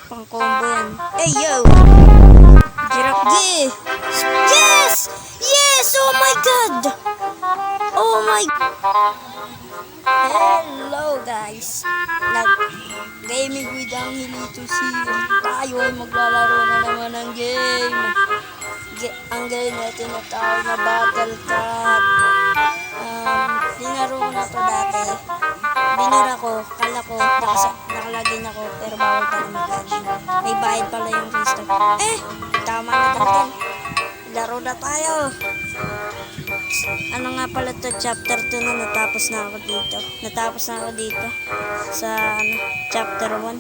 Pang combo yan. Hey yo! Giraffe! Yes! Yes! Oh my god! Oh my... Hello guys! Nag-gaming with ang Hilito Zero. Tayo ay maglalaro na naman ng game. Ang game natin na tawag na Battle Cat. Dinaro ko na to dati. Binira ko, kala ko, nakalagin ako, pero bawal pala mag-login. May bayad pala yung restart. Tama na natin. Laro na tayo. Ano nga pala to, chapter 2 na natapos na ako dito. Sa chapter 1.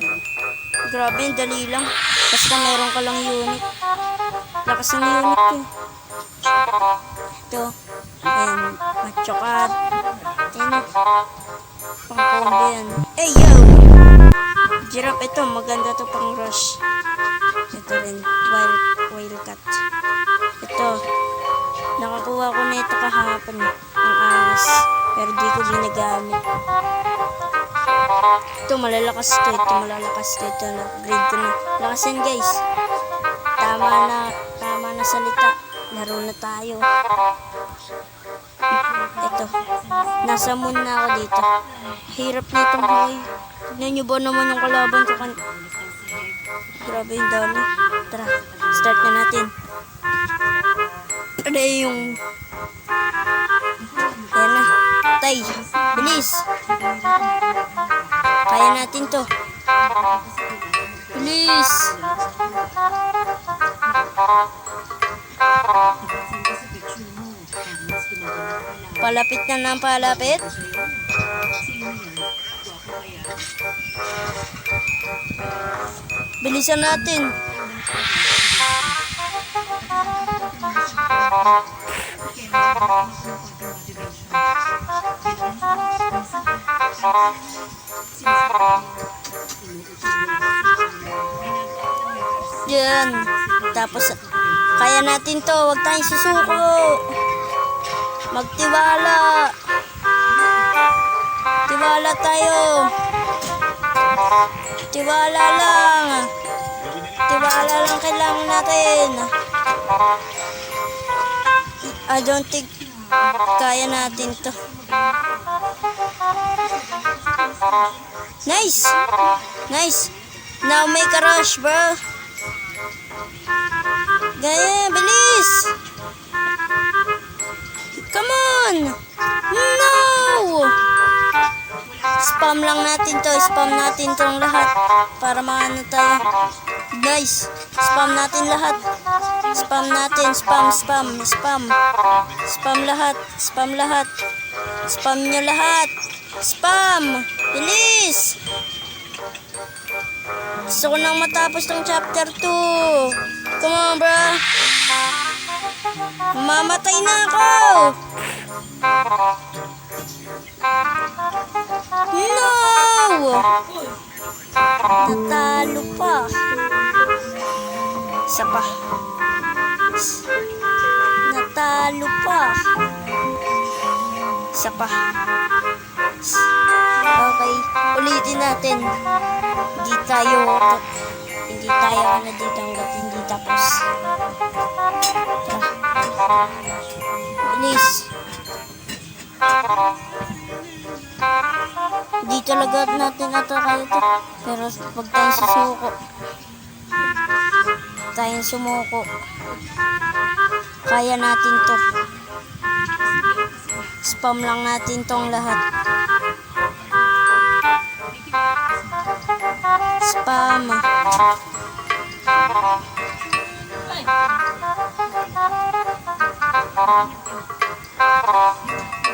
Grabe, dali lang. Basta meron ka lang unit. Lakas ng unit ko. Ito. Ayan, macho cat. Ayan. Pang combo yan. Hey yo! Giraffe, ito maganda to pang rush. Ito rin, wildcat. Ito, nakakuha ko na ito kahapon. Ang angas, pero di ko ginagamit. Ito malalakas to. Ito na-upgrade ko na. Lakas yan guys. Tama na salita. Laro na tayo. Ito, nasa moon na ako dito. Hirap na itong buhay. Tignan nyo ba naman yung kalaban ko Grabe yung dami. Tara, start na natin. Ano yung... Ayan na. Tay, bilis. Kaya natin to. Bilis. Palapit na ng palapit. Bilisan natin. Yan. Tapos, kaya natin to. Huwag tayong susuko. Magtiwala. Tiwala tayo. Tiwala lang kailangan natin. I don't think kaya natin to. Nice. Now make a rush, bro. Gaya, bilis. Come on. No. Spam lang natin to. Spam natin tong lahat para maano tayo. Guys, spam natin lahat. Spam natin. Spam lahat. Spam nyo lahat. Spam. Bilis. Gusto ko nang matapos tong chapter 2. Come on, bro. Mamatay na ako. No! Natalo pa. Isa pa. Natalo pa. Isa pa. Okay, ulitin natin. Hindi tayo dito hanggat hindi tapos. Bilis. Di talaga natin atake ito. Pero pag tayong sumuko, kaya natin to. Spam lang natin tong lahat. Spam.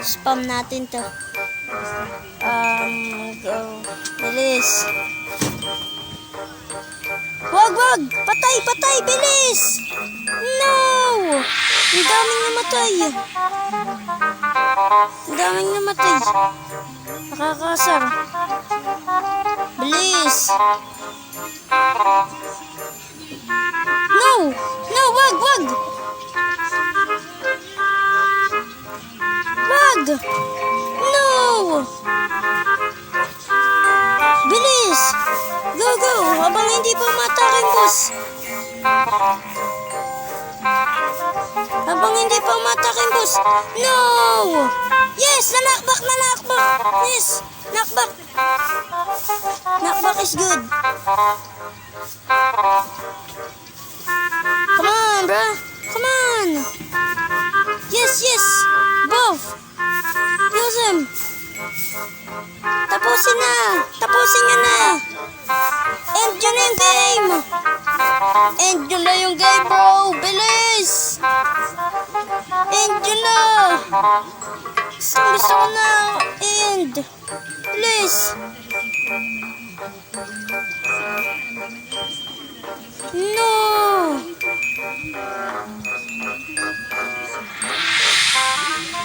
Spam natin to. Go. Bilis. Wag. Patay. Bilis. No. Ang daming namatay. Nakakasar. Bilis. No. Wag. No. Bilis. Go. habang hindi pa umatake yung boss. Habang hindi pa umatake yung boss. No! Yes! Nanakbak! Yes! Knockback! Knockback is good. Come on, bro. Come on. Yes. Both. Use him. Tapusin nyo na. End nyo na yung game. End nyo na yung game, bro. Bilis. End nyo na. Gusto ko na. End. Bilis. No.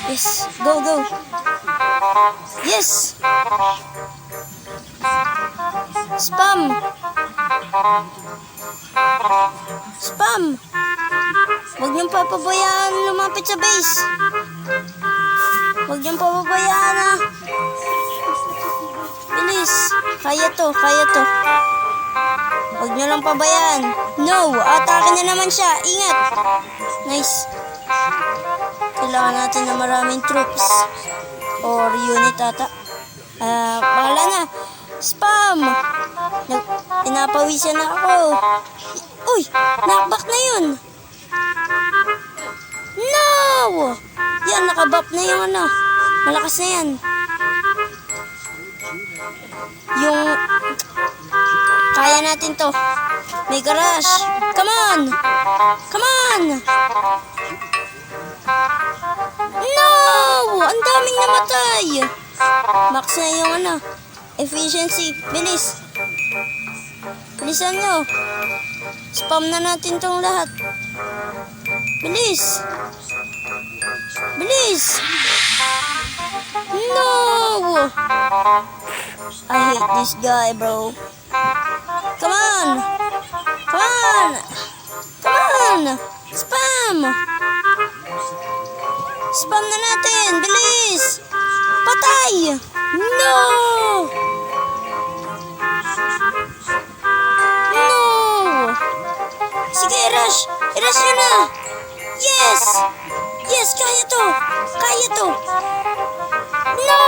Yes. Go. Yes. Spam. Huwag niyong papabayaan lumapit sa base. Huwag niyong papabayaan ha. Bilis. Kaya to. Huwag niyo lang pabayaan. No. Atake na naman siya. Ingat. Nice. Kailangan natin na maraming troops. Or unit ata. Bahala na. Spam. Pinapawisan na ako. Uy. Knockback na yun. No. Yan. Nakabap na yung ano. Malakas na yan. Yung kaya natin to. May garage. Come on. No! Ang daming namatay. Max na yung ano. Efficiency. Bilis. Bilisan nyo. Spam na natin tong lahat. Bilis. No! I hate this guy, bro. Come on. Spam na natin. Bilis. Patay. No. Sige, rush. I-rush nyo na. Yes. Kaya to. No.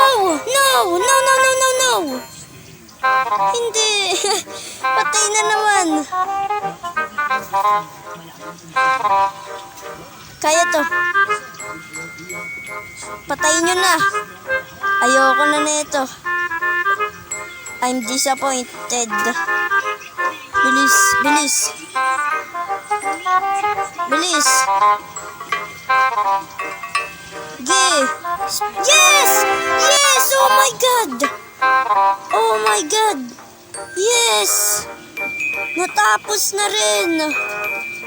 Hindi. Patay na naman. Kaya to. Patayin nyo na. Ayoko na nito. I'm disappointed. Bilis. Yes! Oh my God! Yes! Natapos na rin.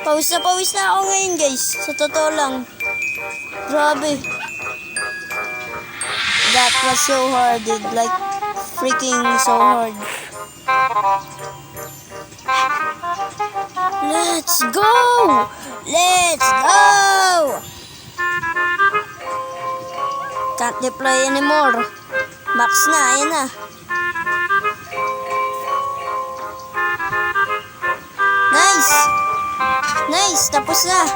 Pawis na ako ngayon, guys. Sa totoo lang. Grabe. That was so hard, dude. Like, freaking so hard. Let's go! Can't deploy anymore. Max na, ayan na. Nice, tapos na.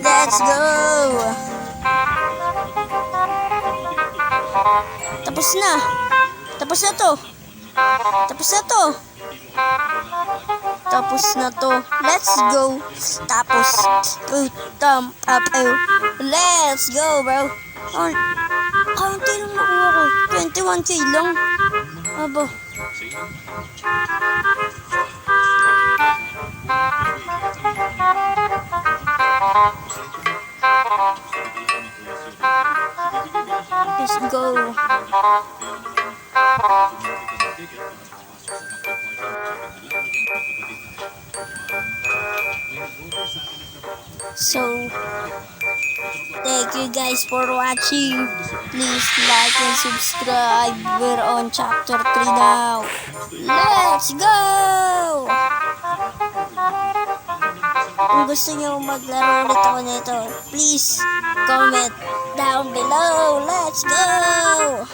Let's go. Tapos na to. Let's go. Let's go, bro. Kaunti lang nakuha ko. 21k lang. Aba. Let's go. So, thank you guys for watching. Please like and subscribe. We're on chapter 3 now. Let's go! Kung gusto nyo maglaro ulit ako nito, please comment down below. Let's go!